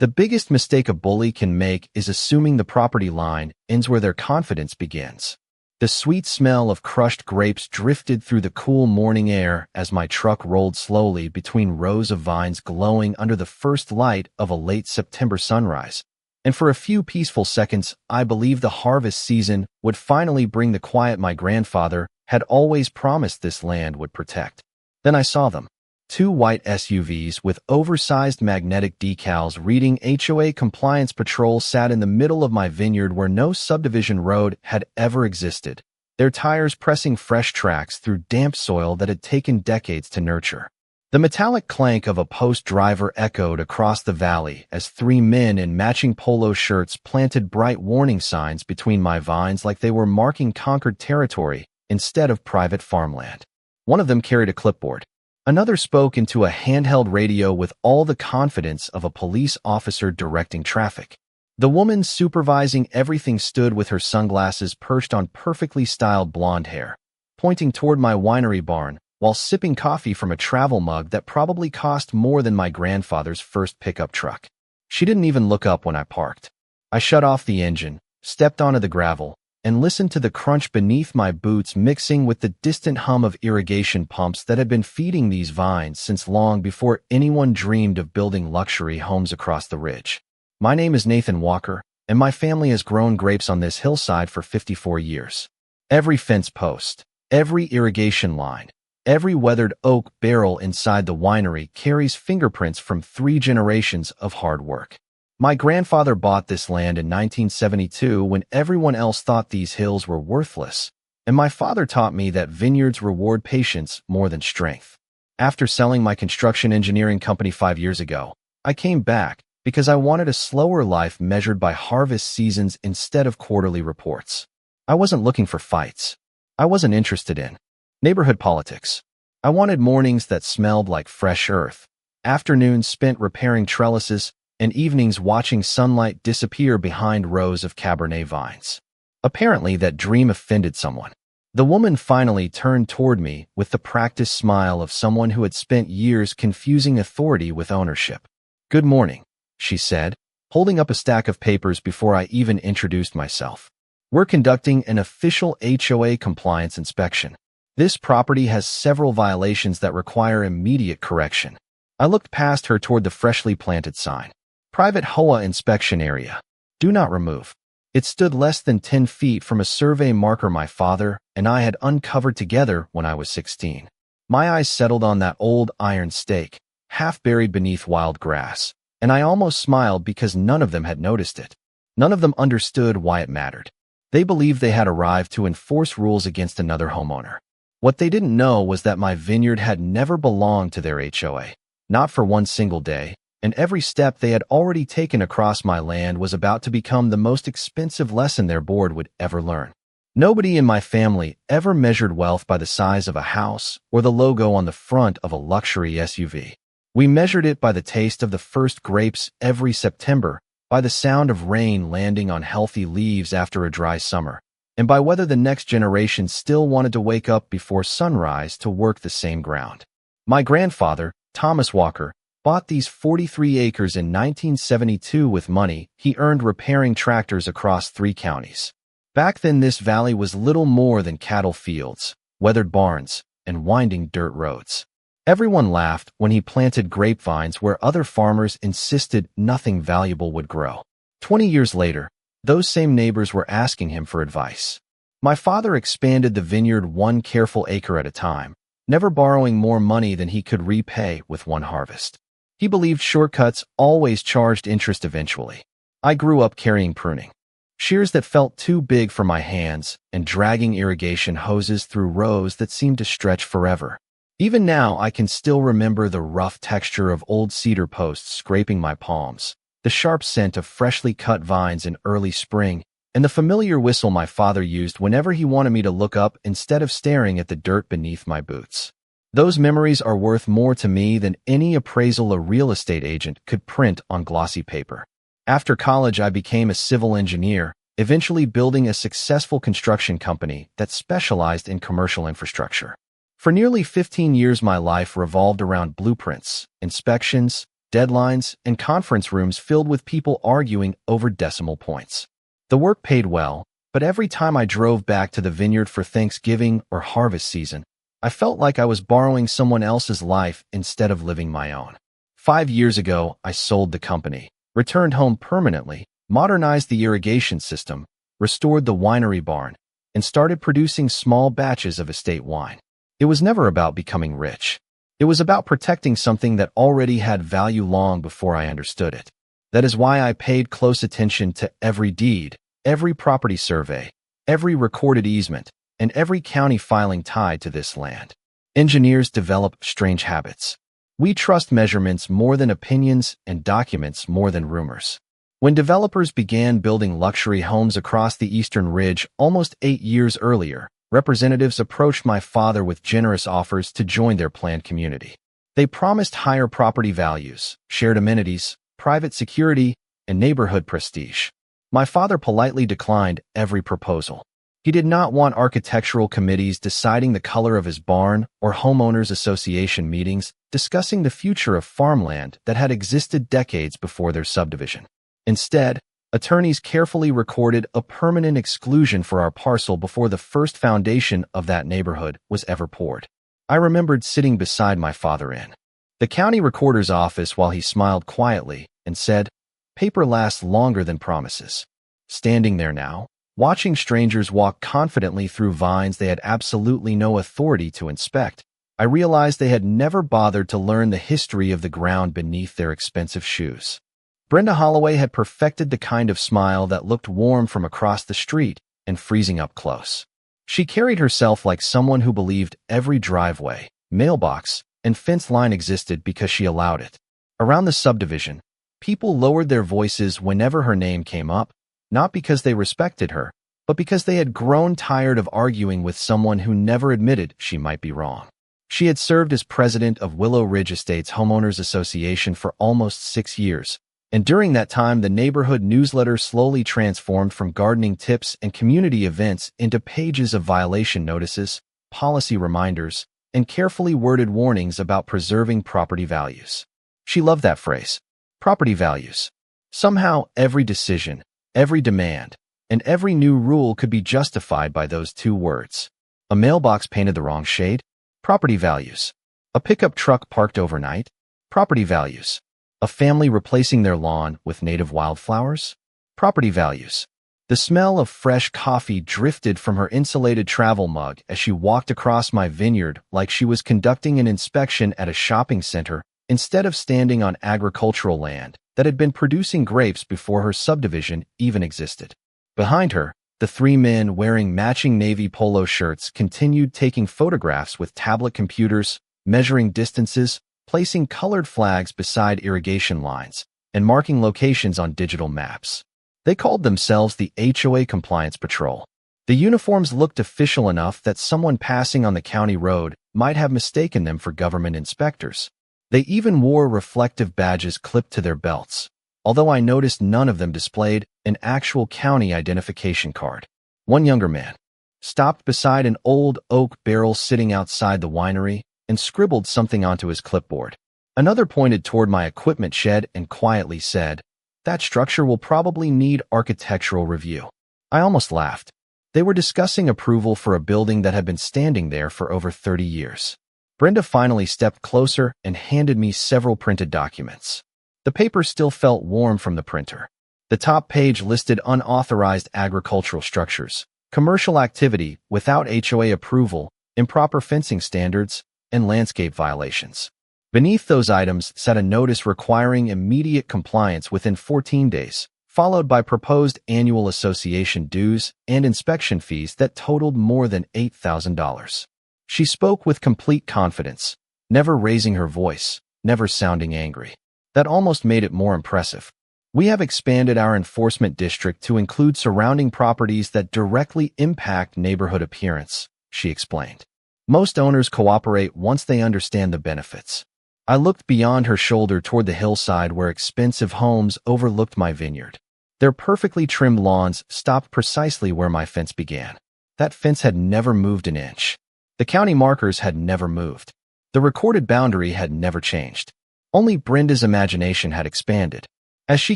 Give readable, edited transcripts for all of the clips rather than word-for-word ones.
The biggest mistake a bully can make is assuming the property line ends where their confidence begins. The sweet smell of crushed grapes drifted through the cool morning air as my truck rolled slowly between rows of vines glowing under the first light of a late September sunrise. And for a few peaceful seconds, I believed the harvest season would finally bring the quiet my grandfather had always promised this land would protect. Then I saw them. Two white SUVs with oversized magnetic decals reading HOA Compliance Patrol sat in the middle of my vineyard where no subdivision road had ever existed, their tires pressing fresh tracks through damp soil that had taken decades to nurture. The metallic clank of a post driver echoed across the valley as three men in matching polo shirts planted bright warning signs between my vines like they were marking conquered territory instead of private farmland. One of them carried a clipboard. Another spoke into a handheld radio with all the confidence of a police officer directing traffic. The woman supervising everything stood with her sunglasses perched on perfectly styled blonde hair, pointing toward my winery barn while sipping coffee from a travel mug that probably cost more than my grandfather's first pickup truck. She didn't even look up when I parked. I shut off the engine, stepped onto the gravel, and listened to the crunch beneath my boots mixing with the distant hum of irrigation pumps that had been feeding these vines since long before anyone dreamed of building luxury homes across the ridge. My name is Nathan Walker, and my family has grown grapes on this hillside for 54 years. Every fence post, every irrigation line, every weathered oak barrel inside the winery carries fingerprints from 3 generations of hard work. My grandfather bought this land in 1972 when everyone else thought these hills were worthless, and my father taught me that vineyards reward patience more than strength. After selling my construction engineering company 5 years ago, I came back because I wanted a slower life measured by harvest seasons instead of quarterly reports. I wasn't looking for fights. I wasn't interested in neighborhood politics. I wanted mornings that smelled like fresh earth, afternoons spent repairing trellises, and evenings watching sunlight disappear behind rows of Cabernet vines. Apparently, that dream offended someone. The woman finally turned toward me with the practiced smile of someone who had spent years confusing authority with ownership. "Good morning," she said, holding up a stack of papers before I even introduced myself. "We're conducting an official HOA compliance inspection. This property has several violations that require immediate correction." I looked past her toward the freshly planted sign. "Private HOA inspection area. Do not remove." It stood less than 10 feet from a survey marker my father and I had uncovered together when I was 16. My eyes settled on that old iron stake, half buried beneath wild grass, and I almost smiled because none of them had noticed it. None of them understood why it mattered. They believed they had arrived to enforce rules against another homeowner. What they didn't know was that my vineyard had never belonged to their HOA, not for one single day. And every step they had already taken across my land was about to become the most expensive lesson their board would ever learn. Nobody in my family ever measured wealth by the size of a house or the logo on the front of a luxury SUV. We measured it by the taste of the first grapes every September, by the sound of rain landing on healthy leaves after a dry summer, and by whether the next generation still wanted to wake up before sunrise to work the same ground. My grandfather, Thomas Walker, bought these 43 acres in 1972 with money he earned repairing tractors across 3 counties. Back then, this valley was little more than cattle fields, weathered barns, and winding dirt roads. Everyone laughed when he planted grapevines where other farmers insisted nothing valuable would grow. 20 years later, those same neighbors were asking him for advice. My father expanded the vineyard 1 careful acre at a time, never borrowing more money than he could repay with one harvest. He believed shortcuts always charged interest eventually. I grew up carrying pruning shears that felt too big for my hands and dragging irrigation hoses through rows that seemed to stretch forever. Even now, I can still remember the rough texture of old cedar posts scraping my palms, the sharp scent of freshly cut vines in early spring, and the familiar whistle my father used whenever he wanted me to look up instead of staring at the dirt beneath my boots. Those memories are worth more to me than any appraisal a real estate agent could print on glossy paper. After college, I became a civil engineer, eventually building a successful construction company that specialized in commercial infrastructure. For nearly 15 years, my life revolved around blueprints, inspections, deadlines, and conference rooms filled with people arguing over decimal points. The work paid well, but every time I drove back to the vineyard for Thanksgiving or harvest season, I felt like I was borrowing someone else's life instead of living my own. 5 years ago, I sold the company, returned home permanently, modernized the irrigation system, restored the winery barn, and started producing small batches of estate wine. It was never about becoming rich. It was about protecting something that already had value long before I understood it. That is why I paid close attention to every deed, every property survey, every recorded easement, and every county filing tied to this land. Engineers develop strange habits. We trust measurements more than opinions and documents more than rumors. When developers began building luxury homes across the Eastern Ridge almost 8 years earlier, representatives approached my father with generous offers to join their planned community. They promised higher property values, shared amenities, private security, and neighborhood prestige. My father politely declined every proposal. He did not want architectural committees deciding the color of his barn or homeowners association meetings discussing the future of farmland that had existed decades before their subdivision. Instead, attorneys carefully recorded a permanent exclusion for our parcel before the first foundation of that neighborhood was ever poured. I remembered sitting beside my father in the county recorder's office while he smiled quietly and said, "Paper lasts longer than promises." Standing there now, watching strangers walk confidently through vines they had absolutely no authority to inspect, I realized they had never bothered to learn the history of the ground beneath their expensive shoes. Brenda Holloway had perfected the kind of smile that looked warm from across the street and freezing up close. She carried herself like someone who believed every driveway, mailbox, and fence line existed because she allowed it. Around the subdivision, people lowered their voices whenever her name came up, not because they respected her, but because they had grown tired of arguing with someone who never admitted she might be wrong. She had served as president of Willow Ridge Estates Homeowners Association for almost 6 years, and during that time the neighborhood newsletter slowly transformed from gardening tips and community events into pages of violation notices, policy reminders, and carefully worded warnings about preserving property values. She loved that phrase, property values. Somehow every decision, every demand, and every new rule could be justified by those 2 words. A mailbox painted the wrong shade? Property values. A pickup truck parked overnight? Property values. A family replacing their lawn with native wildflowers? Property values. The smell of fresh coffee drifted from her insulated travel mug as she walked across my vineyard like she was conducting an inspection at a shopping center instead of standing on agricultural land that had been producing grapes before her subdivision even existed. Behind her, the 3 men wearing matching navy polo shirts continued taking photographs with tablet computers, measuring distances, placing colored flags beside irrigation lines, and marking locations on digital maps. They called themselves the HOA Compliance Patrol. The uniforms looked official enough that someone passing on the county road might have mistaken them for government inspectors. They even wore reflective badges clipped to their belts, although I noticed none of them displayed an actual county identification card. One younger man stopped beside an old oak barrel sitting outside the winery and scribbled something onto his clipboard. Another pointed toward my equipment shed and quietly said, "That structure will probably need architectural review." I almost laughed. They were discussing approval for a building that had been standing there for over 30 years. Brenda finally stepped closer and handed me several printed documents. The paper still felt warm from the printer. The top page listed unauthorized agricultural structures, commercial activity without HOA approval, improper fencing standards, and landscape violations. Beneath those items sat a notice requiring immediate compliance within 14 days, followed by proposed annual association dues and inspection fees that totaled more than $8,000. She spoke with complete confidence, never raising her voice, never sounding angry. That almost made it more impressive. "We have expanded our enforcement district to include surrounding properties that directly impact neighborhood appearance," she explained. "Most owners cooperate once they understand the benefits." I looked beyond her shoulder toward the hillside where expensive homes overlooked my vineyard. Their perfectly trimmed lawns stopped precisely where my fence began. That fence had never moved an inch. The county markers had never moved. The recorded boundary had never changed. Only Brenda's imagination had expanded. As she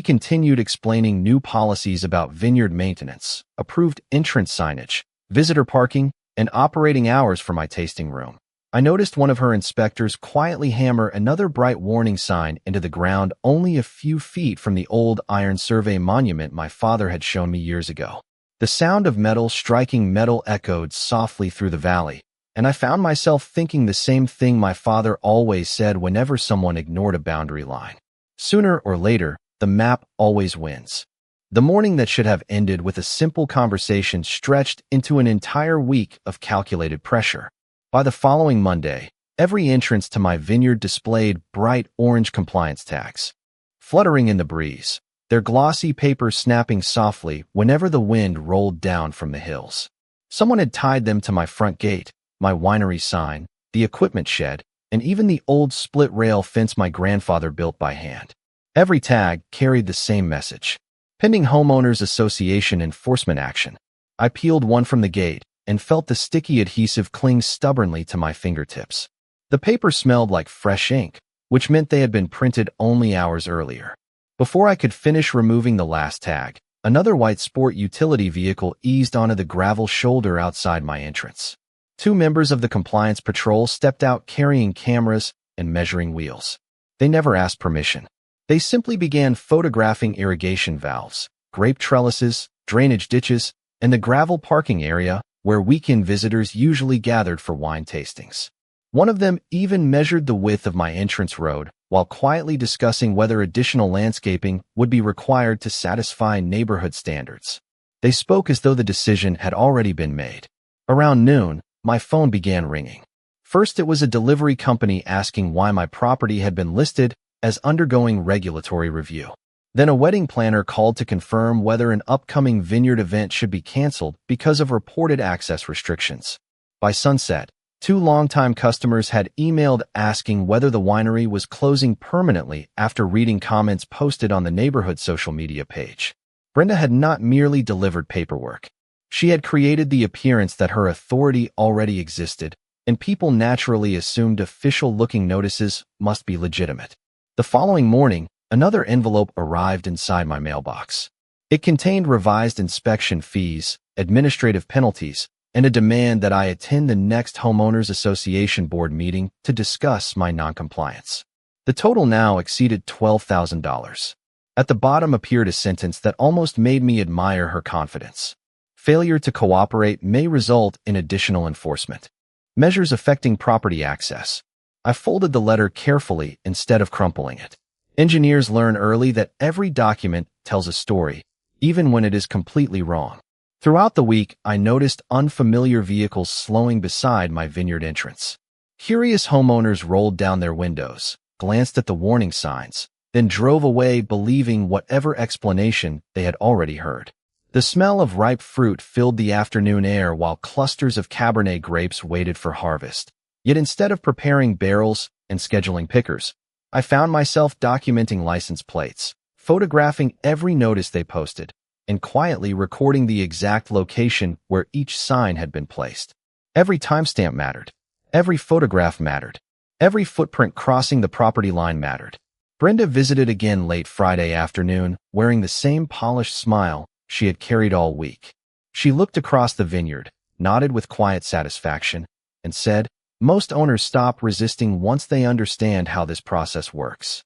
continued explaining new policies about vineyard maintenance, approved entrance signage, visitor parking, and operating hours for my tasting room, I noticed one of her inspectors quietly hammer another bright warning sign into the ground only a few feet from the old iron survey monument my father had shown me years ago. The sound of metal striking metal echoed softly through the valley, and I found myself thinking the same thing my father always said whenever someone ignored a boundary line. Sooner or later, the map always wins. The morning that should have ended with a simple conversation stretched into an entire week of calculated pressure. By the following Monday, every entrance to my vineyard displayed bright orange compliance tags, fluttering in the breeze, their glossy paper snapping softly whenever the wind rolled down from the hills. Someone had tied them to my front gate, my winery sign, the equipment shed, and even the old split-rail fence my grandfather built by hand. Every tag carried the same message: pending homeowners association enforcement action. I peeled one from the gate and felt the sticky adhesive cling stubbornly to my fingertips. The paper smelled like fresh ink, which meant they had been printed only hours earlier. Before I could finish removing the last tag, another white sport utility vehicle eased onto the gravel shoulder outside my entrance. Two members of the compliance patrol stepped out carrying cameras and measuring wheels. They never asked permission. They simply began photographing irrigation valves, grape trellises, drainage ditches, and the gravel parking area where weekend visitors usually gathered for wine tastings. One of them even measured the width of my entrance road while quietly discussing whether additional landscaping would be required to satisfy neighborhood standards. They spoke as though the decision had already been made. Around noon, my phone began ringing. First, it was a delivery company asking why my property had been listed as undergoing regulatory review. Then a wedding planner called to confirm whether an upcoming vineyard event should be canceled because of reported access restrictions. By sunset, two longtime customers had emailed asking whether the winery was closing permanently after reading comments posted on the neighborhood social media page. Brenda had not merely delivered paperwork. She had created the appearance that her authority already existed, and people naturally assumed official-looking notices must be legitimate. The following morning, another envelope arrived inside my mailbox. It contained revised inspection fees, administrative penalties, and a demand that I attend the next homeowners association board meeting to discuss my noncompliance. The total now exceeded $12,000. At the bottom appeared a sentence that almost made me admire her confidence. Failure to cooperate may result in additional enforcement. Measures affecting property access. I folded the letter carefully instead of crumpling it. Engineers learn early that every document tells a story, even when it is completely wrong. Throughout the week, I noticed unfamiliar vehicles slowing beside my vineyard entrance. Curious homeowners rolled down their windows, glanced at the warning signs, then drove away believing whatever explanation they had already heard. The smell of ripe fruit filled the afternoon air while clusters of Cabernet grapes waited for harvest. Yet instead of preparing barrels and scheduling pickers, I found myself documenting license plates, photographing every notice they posted, and quietly recording the exact location where each sign had been placed. Every timestamp mattered. Every photograph mattered. Every footprint crossing the property line mattered. Brenda visited again late Friday afternoon, wearing the same polished smile she had carried all week. She looked across the vineyard, nodded with quiet satisfaction, and said, "Most owners stop resisting once they understand how this process works."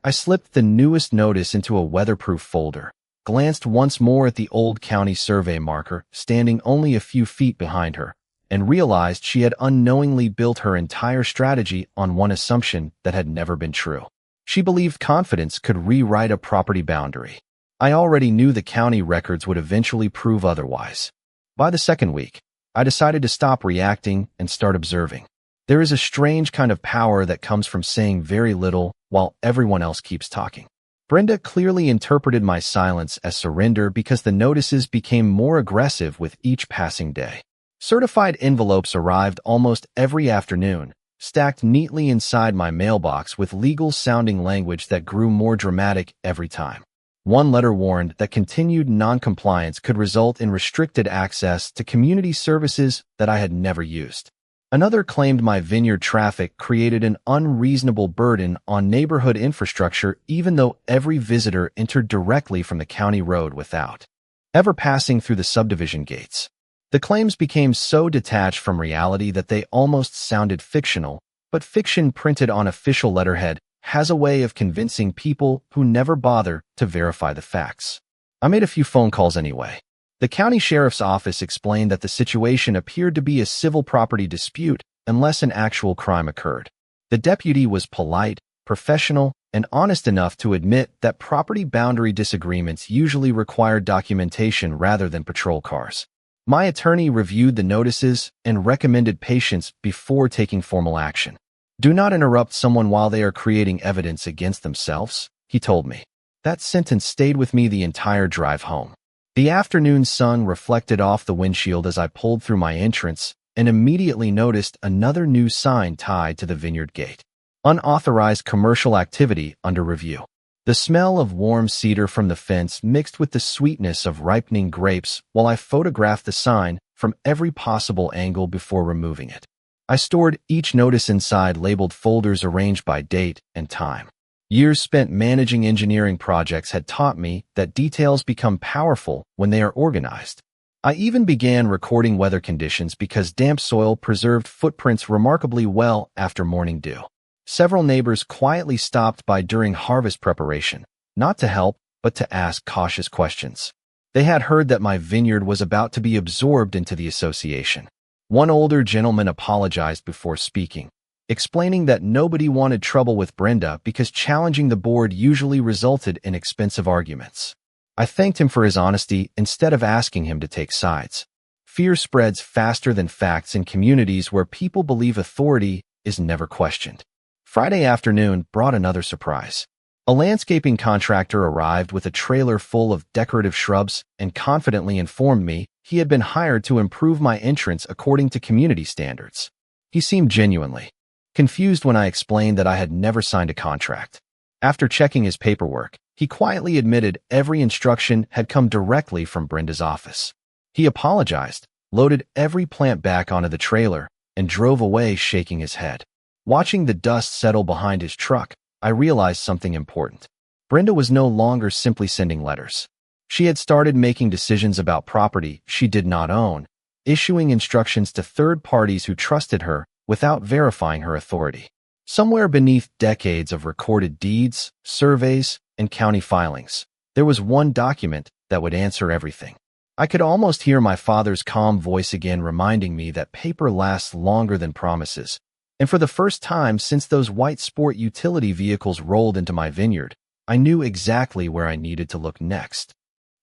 I slipped the newest notice into a weatherproof folder, glanced once more at the old county survey marker standing only a few feet behind her, and realized she had unknowingly built her entire strategy on one assumption that had never been true. She believed confidence could rewrite a property boundary. I already knew the county records would eventually prove otherwise. By the second week, I decided to stop reacting and start observing. There is a strange kind of power that comes from saying very little while everyone else keeps talking. Brenda clearly interpreted my silence as surrender because the notices became more aggressive with each passing day. Certified envelopes arrived almost every afternoon, stacked neatly inside my mailbox with legal-sounding language that grew more dramatic every time. One letter warned that continued noncompliance could result in restricted access to community services that I had never used. Another claimed my vineyard traffic created an unreasonable burden on neighborhood infrastructure even though every visitor entered directly from the county road without ever passing through the subdivision gates. The claims became so detached from reality that they almost sounded fictional, but fiction printed on official letterhead has a way of convincing people who never bother to verify the facts. I made a few phone calls anyway. The county sheriff's office explained that the situation appeared to be a civil property dispute unless an actual crime occurred. The deputy was polite, professional, and honest enough to admit that property boundary disagreements usually require documentation rather than patrol cars. My attorney reviewed the notices and recommended patience before taking formal action. Do not interrupt someone while they are creating evidence against themselves, he told me. That sentence stayed with me the entire drive home. The afternoon sun reflected off the windshield as I pulled through my entrance and immediately noticed another new sign tied to the vineyard gate. Unauthorized commercial activity under review. The smell of warm cedar from the fence mixed with the sweetness of ripening grapes while I photographed the sign from every possible angle before removing it. I stored each notice inside labeled folders arranged by date and time. Years spent managing engineering projects had taught me that details become powerful when they are organized. I even began recording weather conditions because damp soil preserved footprints remarkably well after morning dew. Several neighbors quietly stopped by during harvest preparation, not to help, but to ask cautious questions. They had heard that my vineyard was about to be absorbed into the association. One older gentleman apologized before speaking, explaining that nobody wanted trouble with Brenda because challenging the board usually resulted in expensive arguments. I thanked him for his honesty instead of asking him to take sides. Fear spreads faster than facts in communities where people believe authority is never questioned. Friday afternoon brought another surprise. A landscaping contractor arrived with a trailer full of decorative shrubs and confidently informed me he had been hired to improve my entrance according to community standards. He seemed genuinely confused when I explained that I had never signed a contract. After checking his paperwork, he quietly admitted every instruction had come directly from Brenda's office. He apologized, loaded every plant back onto the trailer, and drove away shaking his head. Watching the dust settle behind his truck, I realized something important. Brenda was no longer simply sending letters. She had started making decisions about property she did not own, issuing instructions to third parties who trusted her without verifying her authority. Somewhere beneath decades of recorded deeds, surveys, and county filings, there was one document that would answer everything. I could almost hear my father's calm voice again reminding me that paper lasts longer than promises. And for the first time since those white sport utility vehicles rolled into my vineyard, I knew exactly where I needed to look next.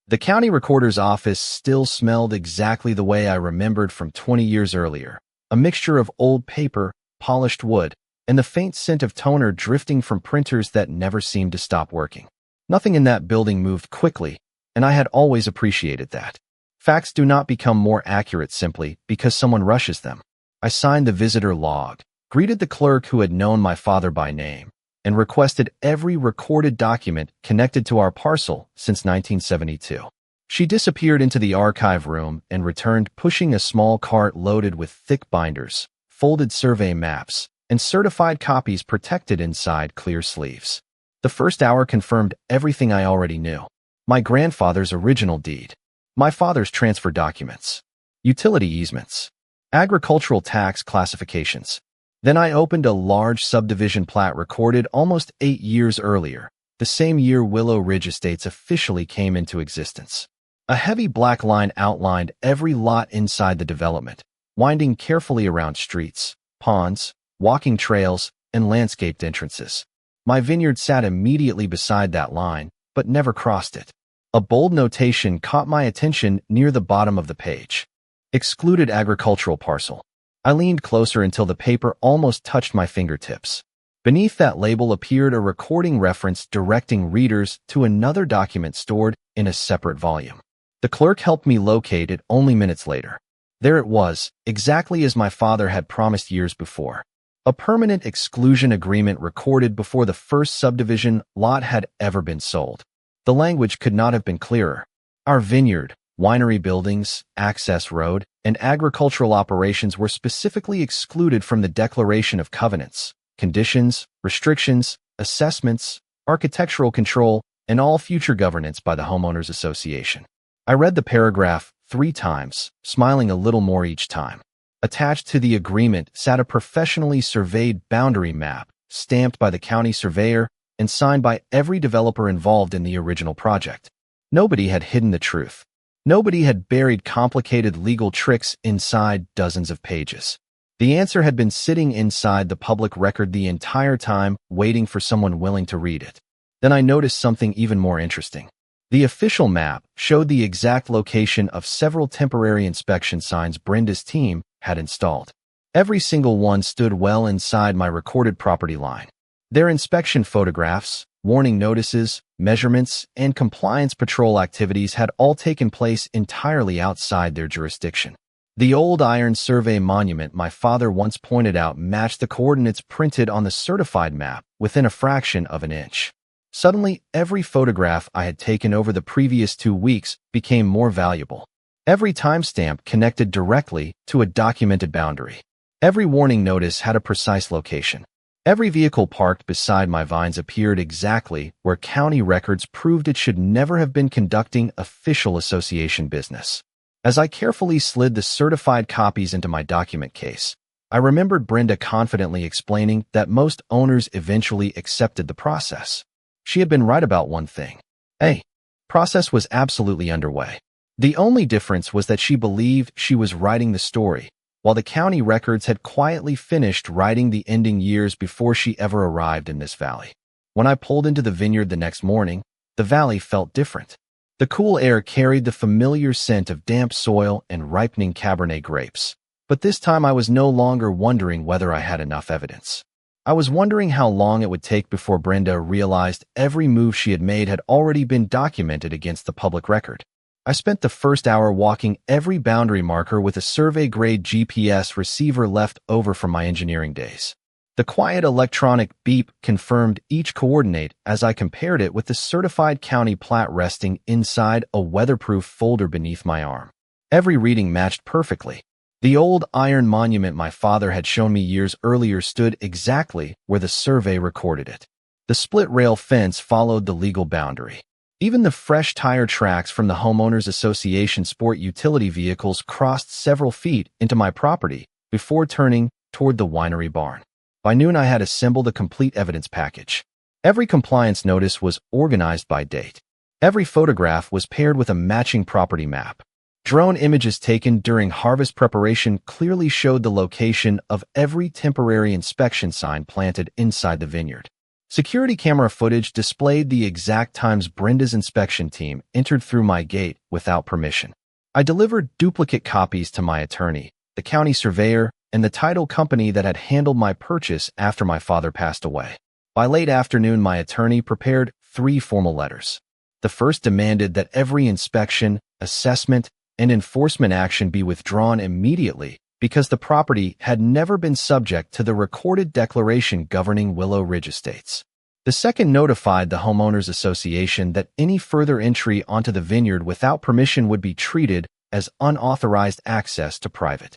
The county recorder's office still smelled exactly the way I remembered from 20 years earlier. A mixture of old paper, polished wood, and the faint scent of toner drifting from printers that never seemed to stop working. Nothing in that building moved quickly, and I had always appreciated that. Facts do not become more accurate simply because someone rushes them. I signed the visitor log, greeted the clerk who had known my father by name, and requested every recorded document connected to our parcel since 1972. She disappeared into the archive room and returned pushing a small cart loaded with thick binders, folded survey maps, and certified copies protected inside clear sleeves. The first hour confirmed everything I already knew. My grandfather's original deed, my father's transfer documents, utility easements, agricultural tax classifications. Then I opened a large subdivision plat recorded almost 8 years earlier, the same year Willow Ridge Estates officially came into existence. A heavy black line outlined every lot inside the development, winding carefully around streets, ponds, walking trails, and landscaped entrances. My vineyard sat immediately beside that line, but never crossed it. A bold notation caught my attention near the bottom of the page. Excluded agricultural parcel. I leaned closer until the paper almost touched my fingertips. Beneath that label appeared a recording reference directing readers to another document stored in a separate volume. The clerk helped me locate it only minutes later. There it was, exactly as my father had promised years before. A permanent exclusion agreement recorded before the first subdivision lot had ever been sold. The language could not have been clearer. Our vineyard, Winery buildings, access road, and agricultural operations were specifically excluded from the Declaration of Covenants, conditions, restrictions, assessments, architectural control, and all future governance by the Homeowners Association. I read the paragraph 3 times, smiling a little more each time. Attached to the agreement sat a professionally surveyed boundary map, stamped by the county surveyor and signed by every developer involved in the original project. Nobody had hidden the truth. Nobody had buried complicated legal tricks inside dozens of pages. The answer had been sitting inside the public record the entire time, waiting for someone willing to read it. Then I noticed something even more interesting. The official map showed the exact location of several temporary inspection signs Brenda's team had installed. Every single one stood well inside my recorded property line. Their inspection photographs, warning notices, measurements, and compliance patrol activities had all taken place entirely outside their jurisdiction. The old iron survey monument my father once pointed out matched the coordinates printed on the certified map within a fraction of an inch. Suddenly, every photograph I had taken over the previous 2 weeks became more valuable. Every timestamp connected directly to a documented boundary. Every warning notice had a precise location. Every vehicle parked beside my vines appeared exactly where county records proved it should never have been conducting official association business. As I carefully slid the certified copies into my document case, I remembered Brenda confidently explaining that most owners eventually accepted the process. She had been right about one thing. The process was absolutely underway. The only difference was that she believed she was writing the story, while the county records had quietly finished writing the ending years before she ever arrived in this valley. When I pulled into the vineyard the next morning, the valley felt different. The cool air carried the familiar scent of damp soil and ripening Cabernet grapes. But this time I was no longer wondering whether I had enough evidence. I was wondering how long it would take before Brenda realized every move she had made had already been documented against the public record. I spent the first hour walking every boundary marker with a survey-grade GPS receiver left over from my engineering days. The quiet electronic beep confirmed each coordinate as I compared it with the certified county plat resting inside a weatherproof folder beneath my arm. Every reading matched perfectly. The old iron monument my father had shown me years earlier stood exactly where the survey recorded it. The split-rail fence followed the legal boundary. Even the fresh tire tracks from the Homeowners Association sport utility vehicles crossed several feet into my property before turning toward the winery barn. By noon, I had assembled a complete evidence package. Every compliance notice was organized by date. Every photograph was paired with a matching property map. Drone images taken during harvest preparation clearly showed the location of every temporary inspection sign planted inside the vineyard. Security camera footage displayed the exact times Brenda's inspection team entered through my gate without permission. I delivered duplicate copies to my attorney, the county surveyor, and the title company that had handled my purchase after my father passed away. By late afternoon, my attorney prepared 3 formal letters. The first demanded that every inspection, assessment, and enforcement action be withdrawn immediately because the property had never been subject to the recorded declaration governing Willow Ridge Estates. The second notified the Homeowners Association that any further entry onto the vineyard without permission would be treated as unauthorized access to private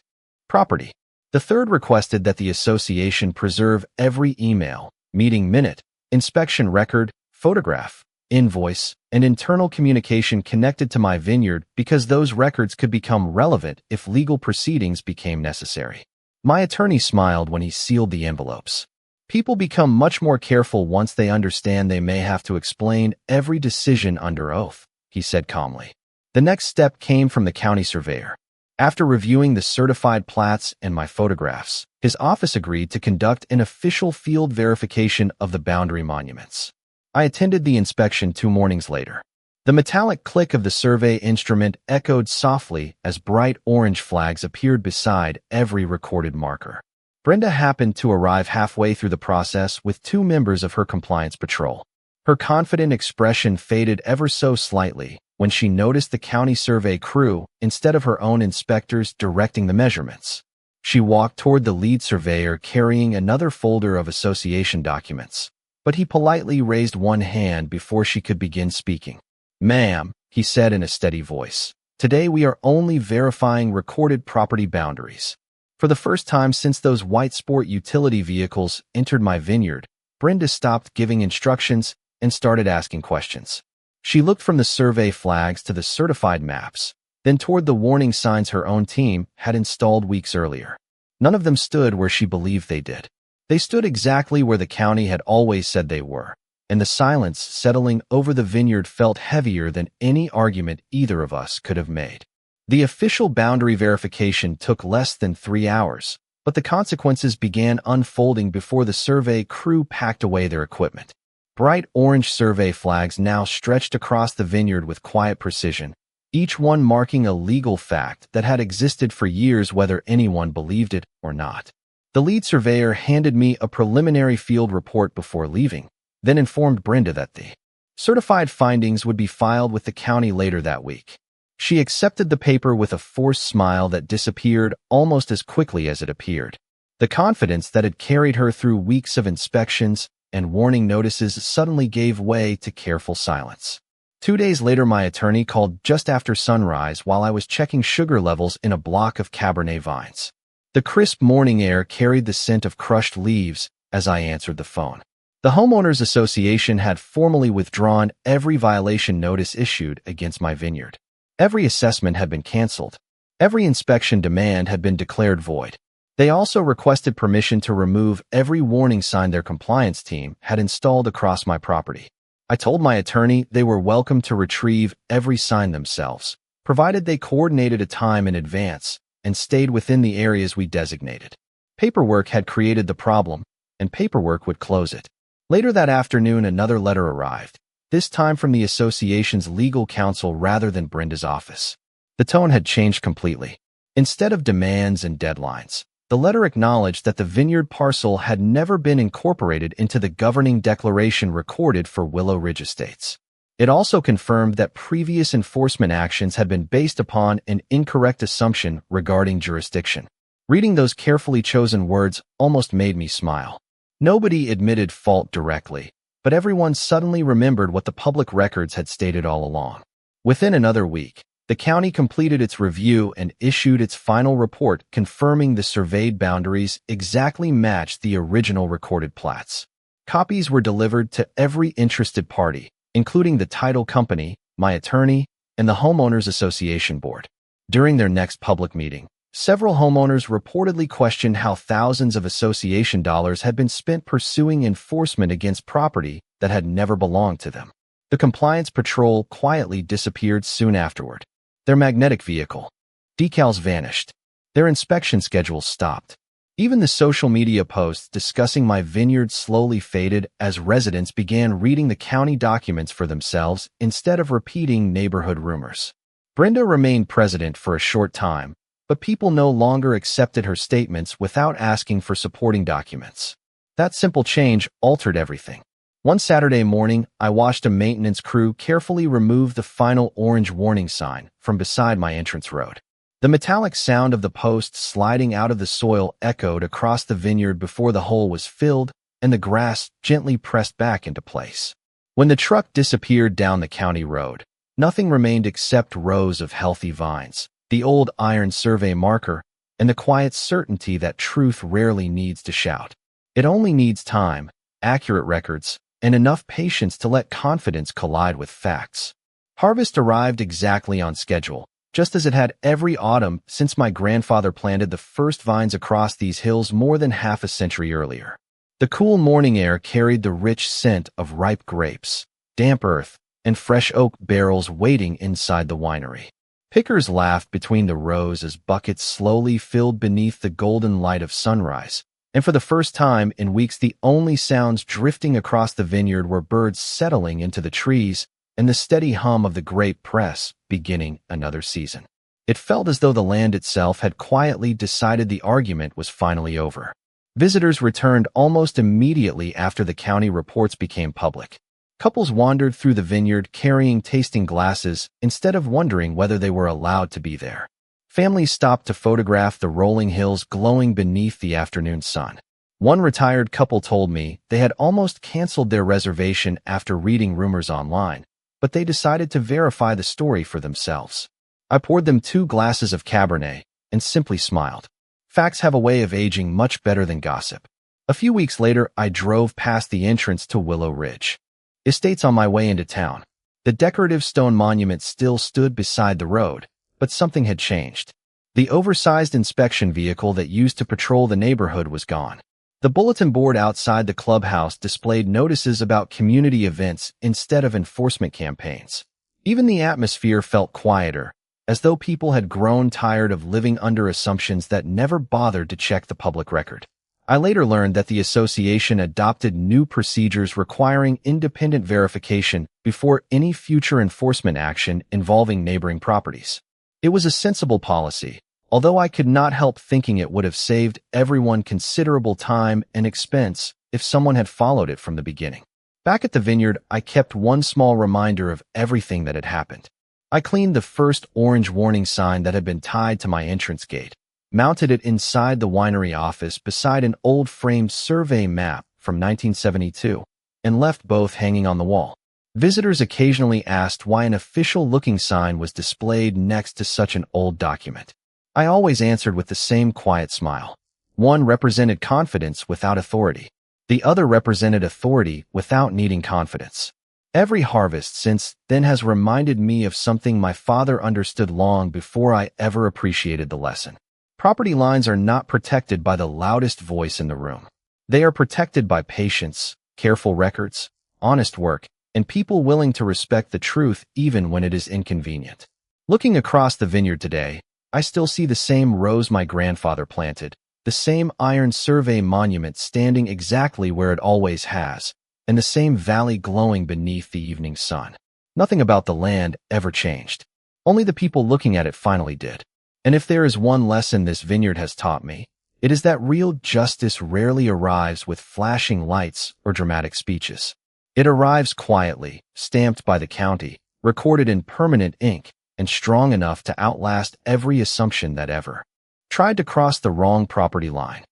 property. The third requested that the association preserve every email, meeting minute, inspection record, photograph, invoice, and internal communication connected to my vineyard because those records could become relevant if legal proceedings became necessary. My attorney smiled when he sealed the envelopes. People become much more careful once they understand they may have to explain every decision under oath, he said calmly. The next step came from the county surveyor. After reviewing the certified plats and my photographs, his office agreed to conduct an official field verification of the boundary monuments. I attended the inspection 2 mornings later. The metallic click of the survey instrument echoed softly as bright orange flags appeared beside every recorded marker. Brenda happened to arrive halfway through the process with 2 members of her compliance patrol. Her confident expression faded ever so slightly when she noticed the county survey crew instead of her own inspectors directing the measurements. She walked toward the lead surveyor carrying another folder of association documents, but he politely raised one hand before she could begin speaking. "Ma'am," he said in a steady voice, Today we are only verifying recorded property boundaries. For the first time since those white sport utility vehicles entered my vineyard, Brenda stopped giving instructions and started asking questions. She looked from the survey flags to the certified maps, then toward the warning signs her own team had installed weeks earlier. None of them stood where she believed they did. They stood exactly where the county had always said they were, and the silence settling over the vineyard felt heavier than any argument either of us could have made. The official boundary verification took less than 3 hours, but the consequences began unfolding before the survey crew packed away their equipment. Bright orange survey flags now stretched across the vineyard with quiet precision, each one marking a legal fact that had existed for years whether anyone believed it or not. The lead surveyor handed me a preliminary field report before leaving, then informed Brenda that the certified findings would be filed with the county later that week. She accepted the paper with a forced smile that disappeared almost as quickly as it appeared. The confidence that had carried her through weeks of inspections and warning notices suddenly gave way to careful silence. 2 days later, my attorney called just after sunrise while I was checking sugar levels in a block of Cabernet vines. The crisp morning air carried the scent of crushed leaves as I answered the phone. The Homeowners Association had formally withdrawn every violation notice issued against my vineyard. Every assessment had been canceled. Every inspection demand had been declared void. They also requested permission to remove every warning sign their compliance team had installed across my property. I told my attorney they were welcome to retrieve every sign themselves, provided they coordinated a time in advance and stayed within the areas we designated. Paperwork had created the problem, and paperwork would close it. Later that afternoon, another letter arrived, this time from the association's legal counsel rather than Brenda's office. The tone had changed completely. Instead of demands and deadlines, the letter acknowledged that the vineyard parcel had never been incorporated into the governing declaration recorded for Willow Ridge Estates. It also confirmed that previous enforcement actions had been based upon an incorrect assumption regarding jurisdiction. Reading those carefully chosen words almost made me smile. Nobody admitted fault directly, but everyone suddenly remembered what the public records had stated all along. Within another week, the county completed its review and issued its final report confirming the surveyed boundaries exactly matched the original recorded plats. Copies were delivered to every interested party, including the title company, my attorney, and the Homeowners Association board. During their next public meeting, several homeowners reportedly questioned how thousands of association dollars had been spent pursuing enforcement against property that had never belonged to them. The compliance patrol quietly disappeared soon afterward. Their magnetic vehicle decals vanished. Their inspection schedules stopped. Even the social media posts discussing my vineyard slowly faded as residents began reading the county documents for themselves instead of repeating neighborhood rumors. Brenda remained president for a short time, but people no longer accepted her statements without asking for supporting documents. That simple change altered everything. One Saturday morning, I watched a maintenance crew carefully remove the final orange warning sign from beside my entrance road. The metallic sound of the post sliding out of the soil echoed across the vineyard before the hole was filled and the grass gently pressed back into place. When the truck disappeared down the county road, nothing remained except rows of healthy vines, the old iron survey marker, and the quiet certainty that truth rarely needs to shout. It only needs time, accurate records, and enough patience to let confidence collide with facts. Harvest arrived exactly on schedule, just as it had every autumn since my grandfather planted the first vines across these hills more than half a century earlier. The cool morning air carried the rich scent of ripe grapes, damp earth, and fresh oak barrels waiting inside the winery. Pickers laughed between the rows as buckets slowly filled beneath the golden light of sunrise, and for the first time in weeks the only sounds drifting across the vineyard were birds settling into the trees and the steady hum of the grape press beginning another season. It felt as though the land itself had quietly decided the argument was finally over. Visitors returned almost immediately after the county reports became public. Couples wandered through the vineyard carrying tasting glasses instead of wondering whether they were allowed to be there. Families stopped to photograph the rolling hills glowing beneath the afternoon sun. One retired couple told me they had almost canceled their reservation after reading rumors online, but they decided to verify the story for themselves. I poured them 2 glasses of Cabernet and simply smiled. Facts have a way of aging much better than gossip. A few weeks later, I drove past the entrance to Willow Ridge Estates on my way into town. The decorative stone monument still stood beside the road, but something had changed. The oversized inspection vehicle that used to patrol the neighborhood was gone. The bulletin board outside the clubhouse displayed notices about community events instead of enforcement campaigns. Even the atmosphere felt quieter, as though people had grown tired of living under assumptions that never bothered to check the public record. I later learned that the association adopted new procedures requiring independent verification before any future enforcement action involving neighboring properties. It was a sensible policy, although I could not help thinking it would have saved everyone considerable time and expense if someone had followed it from the beginning. Back at the Vineyard, I kept one small reminder of everything that had happened. I cleaned the first orange warning sign that had been tied to my entrance gate, mounted it inside the winery office beside an old framed survey map from 1972, and left both hanging on the wall. Visitors occasionally asked why an official-looking sign was displayed next to such an old document. I always answered with the same quiet smile. One represented confidence without authority. The other represented authority without needing confidence. Every harvest since then has reminded me of something my father understood long before I ever appreciated the lesson. Property lines are not protected by the loudest voice in the room. They are protected by patience, careful records, honest work, and people willing to respect the truth even when it is inconvenient. Looking across the Vineyard today, I still see the same rose my grandfather planted, the same iron survey monument standing exactly where it always has, and the same valley glowing beneath the evening sun. Nothing about the land ever changed. Only the people looking at it finally did. And if there is one lesson this vineyard has taught me, it is that real justice rarely arrives with flashing lights or dramatic speeches. It arrives quietly, stamped by the county, recorded in permanent ink, and strong enough to outlast every assumption that ever tried to cross the wrong property line.